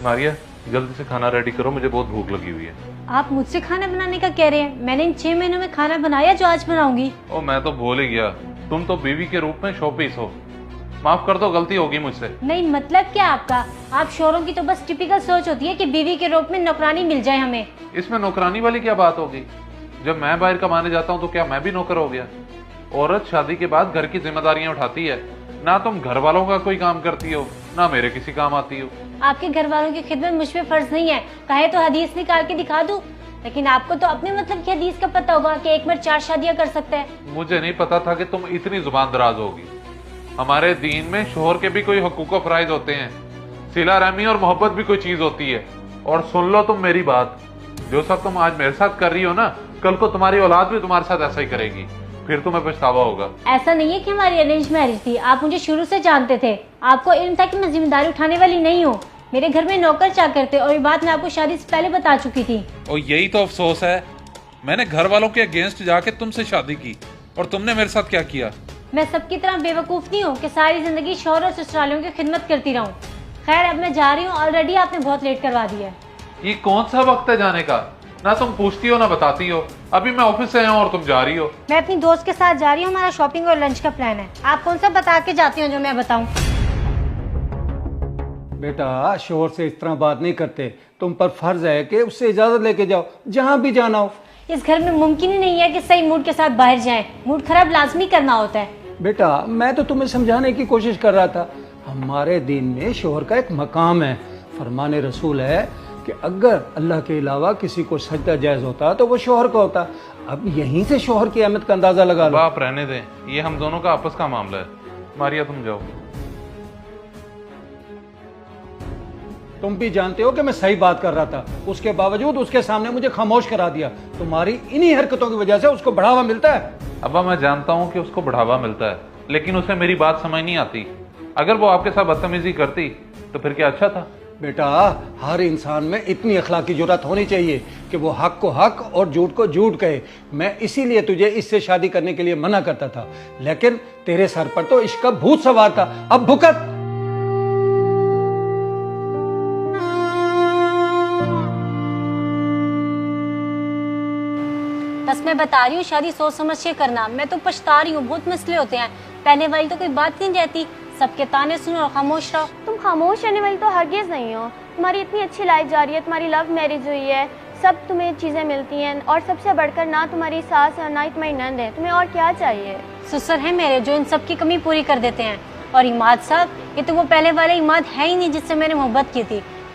मारिया, जल्दी से खाना रेडी करो, मुझे बहुत भूख लगी हुई है। आप मुझसे खाना बनाने का कह रहे हैं? मैंने इन 6 महीनों में खाना बनाया जो आज बनाऊंगी। ओ मैं तो भूल ही गया, तुम तो बीवी के रूप में शोपीस हो। माफ कर दो, गलती होगी मुझसे। नहीं मतलब क्या आपका? आप शोरों की तो बस टिपिकल सोच होती है कि बीवी के रूप में नौकरानी मिल जाए हमें। इसमें नौकरानी वाली क्या बात होगी? जब मैं बाहर कमाने जाता हूँ तो क्या मैं भी नौकर हो गया? औरत शादी के बाद घर की जिम्मेदारियां उठाती है। ना तुम घर वालों का कोई काम करती हो, ना मेरे किसी काम आती हो। आपके घर वालों की खिदमत मुझ पे फर्ज नहीं है, कहे तो हदीस निकाल के दिखा दूं। लेकिन आपको तो अपने मतलब की हदीस का पता होगा कि एक बार 4 शादियां कर सकता है। मुझे नहीं पता था कि तुम इतनी जुबान दराज होगी। हमारे दीन में शोहर के भी कोई हुकूक फराइज होते हैं, सिला रहमी और मोहब्बत भी कोई चीज होती है। और सुन लो तुम मेरी बात, जो सब तुम आज मेरे साथ कर रही हो ना, कल को तुम्हारी औलाद भी तुम्हारे साथ ऐसा ही करेगी, फिर तुम्हें पछतावा होगा। ऐसा नहीं है कि हमारी अरेंज मैरिज थी, आप मुझे शुरू से जानते थे। आपको इल्म था कि मैं जिम्मेदारी उठाने वाली नहीं हूँ। मेरे घर में नौकर चाकर थे और ये बात मैं आपको शादी से पहले बता चुकी थी। और यही तो अफसोस है, मैंने घर वालों के अगेंस्ट जाके तुमसे शादी की और तुमने मेरे साथ क्या किया। मैं सबकी तरह बेवकूफ नहीं हूँ कि सारी जिंदगी शौहर और ससुरालियों की खिदमत करती रहूँ। खैर अब मैं जा रही हूँ, ऑलरेडी आपने बहुत लेट करवा दिया है। ये कौन सा वक्त है जाने का? ना तुम पूछती हो ना बताती हो। अभी मैं ऑफिस से आया हूँ और तुम जा रही हो। मैं अपनी दोस्त के साथ जा रही हूँ, हमारा शॉपिंग और लंच का प्लान है। आप कौन सा बता के जाती हो जो मैं बताऊँ? बेटा शोहर से इस तरह बात नहीं करते, तुम पर फर्ज है कि उससे इजाजत लेके जाओ जहाँ भी जाना हो। इस घर में मुमकिन ही नहीं है कि सही मूड के साथ बाहर जाएं। मूड खराब लाजमी करना होता है। बेटा मैं तो तुम्हें समझाने की कोशिश कर रहा था, हमारे दीन में शोहर का एक मकाम है। फरमाने रसूल है कि अगर अल्लाह के अलावा किसी को सजदा जायज होता तो वो शोहर का होता। अब यहीं से शोहर की अहमियत का अंदाजा लगा लो। बाप रहने दें, ये हम दोनों का आपस का मामला है। मारिया तुम जाओ। तुम भी जानते हो कि मैं सही बात कर रहा था, उसके बावजूद उसके सामने मुझे खामोश करा दिया। तुम्हारी इन्हीं हरकतों की वजह से उसको बढ़ावा मिलता है। अब्बा मैं जानता हूँ कि उसको बढ़ावा मिलता है, लेकिन उसे मेरी बात समझ नहीं आती। अगर वो आपके साथ बदतमीजी करती तो फिर क्या अच्छा था? बेटा हर इंसान में इतनी अखलाकी जुर्रत होनी चाहिए कि वो हक को हक और झूठ को झूठ कहे। मैं इसीलिए तुझे इससे शादी करने के लिए मना करता था, लेकिन तेरे सर पर तो इश्क का भूत सवार था। अब भुगत। बस मैं बता रही हूँ, शादी सोच समझ के करना। मैं तो पछता रही हूँ, बहुत मसले होते हैं। पहले वाली तो कोई बात नहीं रहती, सबके ताने सुनो और खामोश रहो। तुम खामोश रहने वाली तो हरगिज नहीं हो। तुम्हारी इतनी अच्छी लाइफ जा रही है, तुम्हारी लव मैरिज हुई है, सब तुम्हें चीजें मिलती हैं, और सबसे बढ़कर ना तुम्हारी सास और ना ही तुम्हारी नंद है। तुम्हें और क्या चाहिए? ससुर है मेरे जो इन सब की कमी पूरी कर देते हैं। और इमाद साहब, ये तो वो पहले वाले इमाद है ही नहीं जिससे मैंने मोहब्बत की थी।